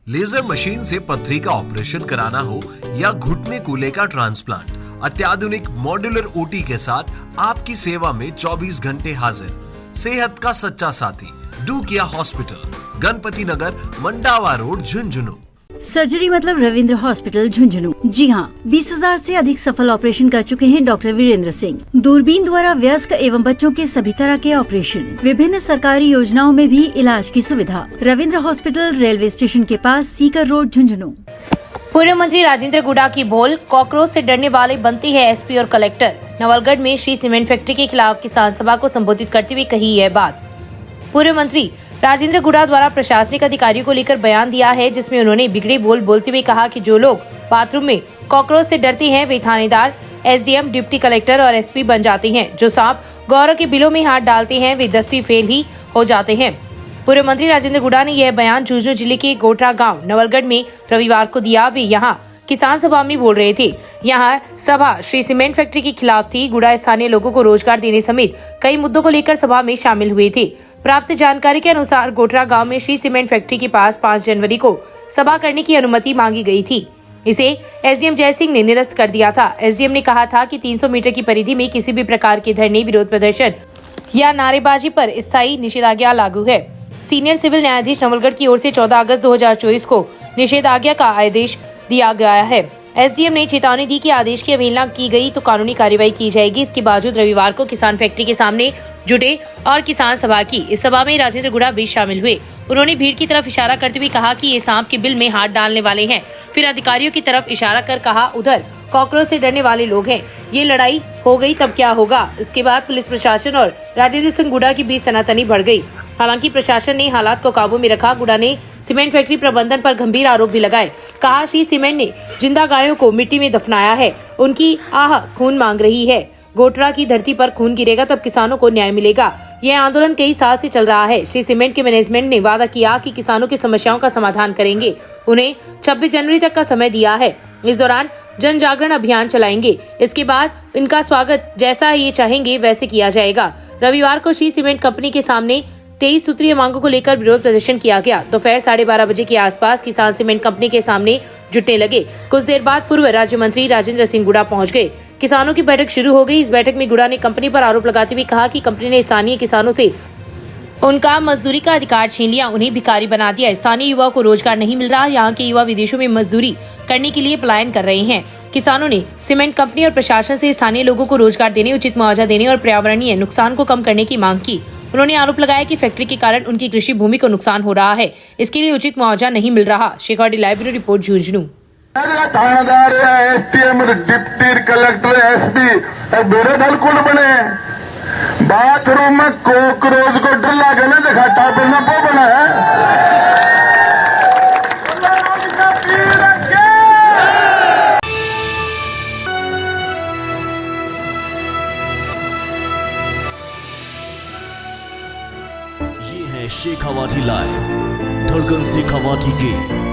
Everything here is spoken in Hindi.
लेजर मशीन से पथरी का ऑपरेशन कराना हो या घुटने कूल्हे का ट्रांसप्लांट, अत्याधुनिक मॉड्यूलर ओटी के साथ आपकी सेवा में 24 घंटे हाजिर। सेहत का सच्चा साथी डू किया हॉस्पिटल, गणपति नगर, मंडावा रोड, झुंझुनू। सर्जरी मतलब रविंद्र हॉस्पिटल झुंझुनू। जी हाँ, 20,000 से अधिक सफल ऑपरेशन कर चुके हैं डॉक्टर वीरेंद्र सिंह। दूरबीन द्वारा वयस्क एवं बच्चों के सभी तरह के ऑपरेशन, विभिन्न सरकारी योजनाओं में भी इलाज की सुविधा। रविंद्र हॉस्पिटल, रेलवे स्टेशन के पास, सीकर रोड, झुंझुनू। पूर्व मंत्री राजेंद्र गुडा की बोल, कॉकरोच से डरने वाले बनते हैं एसपी और कलेक्टर। नवलगढ़ में श्री सीमेंट फैक्ट्री के खिलाफ किसान सभा को संबोधित करते हुए कही यह बात। पूर्व मंत्री राजेंद्र गुडा द्वारा प्रशासनिक अधिकारियों को लेकर बयान दिया है, जिसमें उन्होंने बिगड़े बोल बोलते हुए कहा कि जो लोग बाथरूम में कॉकरोच से डरते हैं वे थानेदार, एसडीएम, डिप्टी कलेक्टर और एसपी बन जाते हैं। जो सांप गौरव के बिलों में हाथ डालते हैं वे 10वीं फेल ही हो जाते हैं। पूर्व मंत्री राजेंद्र गुडा ने यह बयान झुंझुनू जिले के गोठरा गांव नवलगढ़ में रविवार को दिया। वे यहां किसान सभा में बोल रहे थे। यहां सभा श्री सीमेंट फैक्ट्री के खिलाफ थी। गुडा स्थानीय लोगों को रोजगार देने समेत कई मुद्दों को लेकर सभा में शामिल हुए थे। प्राप्त जानकारी के अनुसार गोठरा गांव में श्री सीमेंट फैक्ट्री के पास 5 जनवरी को सभा करने की अनुमति मांगी गई थी। इसे एसडीएम जय सिंह ने निरस्त कर दिया था। एसडीएम ने कहा था कि 300 मीटर की परिधि में किसी भी प्रकार के धरने, विरोध प्रदर्शन या नारेबाजी पर स्थायी निषेधाज्ञा लागू है। सीनियर सिविल न्यायाधीश नवलगढ़ की ओर से 14 अगस्त 2024 को निषेधाज्ञा का आदेश दिया गया है। एसडीएम ने चेतावनी दी कि आदेश की अवहेलना की गई तो कानूनी कार्रवाई की जाएगी। इसके बावजूद रविवार को किसान फैक्ट्री के सामने जुटे और किसान सभा की। इस सभा में राजेंद्र गुडा भी शामिल हुए। उन्होंने भीड़ की तरफ इशारा करते हुए कहा कि ये सांप के बिल में हाथ डालने वाले हैं। फिर अधिकारियों की तरफ इशारा कर कहा, उधर कॉकरोच से डरने वाले लोग हैं। ये लड़ाई हो गई तब क्या होगा। इसके बाद पुलिस प्रशासन और राजेंद्र सिंह गुडा के बीच तनातनी बढ़ गई। हालांकि प्रशासन ने हालात को काबू में रखा। गुडा ने सीमेंट फैक्ट्री प्रबंधन पर गंभीर आरोप भी लगाए। कहा, श्री सीमेंट ने जिंदा गायों को मिट्टी में दफनाया है। उनकी आह खून मांग रही है। गोठरा की धरती पर खून गिरेगा तब किसानों को न्याय मिलेगा। यह आंदोलन कई साल से चल रहा है। श्री सीमेंट के मैनेजमेंट ने वादा किया कि किसानों की समस्याओं का समाधान करेंगे। उन्हें 26 जनवरी तक का समय दिया है। इस दौरान जन जागरण अभियान चलाएंगे। इसके बाद इनका स्वागत जैसा ये चाहेंगे वैसे किया जाएगा। रविवार को श्री सीमेंट कंपनी के सामने 23 सूत्रीय मांगों को लेकर विरोध प्रदर्शन किया गया। दोपहर 12:30 बजे के आसपास किसान सीमेंट कंपनी के सामने जुटने लगे। कुछ देर बाद पूर्व राज्य मंत्री राजेंद्र सिंह गुडा पहुंच गए। किसानों की बैठक शुरू हो गई। इस बैठक में गुडा ने कंपनी पर आरोप लगाते हुए कहा कि कंपनी ने स्थानीय किसानों से उनका मजदूरी का अधिकार छीन लिया, उन्हें भिखारी बना दिया। स्थानीय युवाओं को रोजगार नहीं मिल रहा। यहाँ के युवा विदेशों में मजदूरी करने के लिए पलायन कर रहे हैं। किसानों ने सीमेंट कंपनी और प्रशासन से स्थानीय लोगों को रोजगार देने, उचित मुआवजा देने और पर्यावरणीय नुकसान को कम करने की मांग की। उन्होंने आरोप लगाया कि फैक्ट्री के कारण उनकी कृषि भूमि को नुकसान हो रहा है। इसके लिए उचित मुआवजा नहीं मिल रहा। शेखवाड़ी लाइब्रेरी रिपोर्ट, झुंझुनू। थानेदार, एसडीएम, डिप्टी कलेक्टर, एसपी मेरे दल कौन बने। बाथरूम में कॉकरोच को डर लगे ना, देखा टापर में वो बना है। ये है शेखावाटी लाइव, धड़कन शेखावाटी की।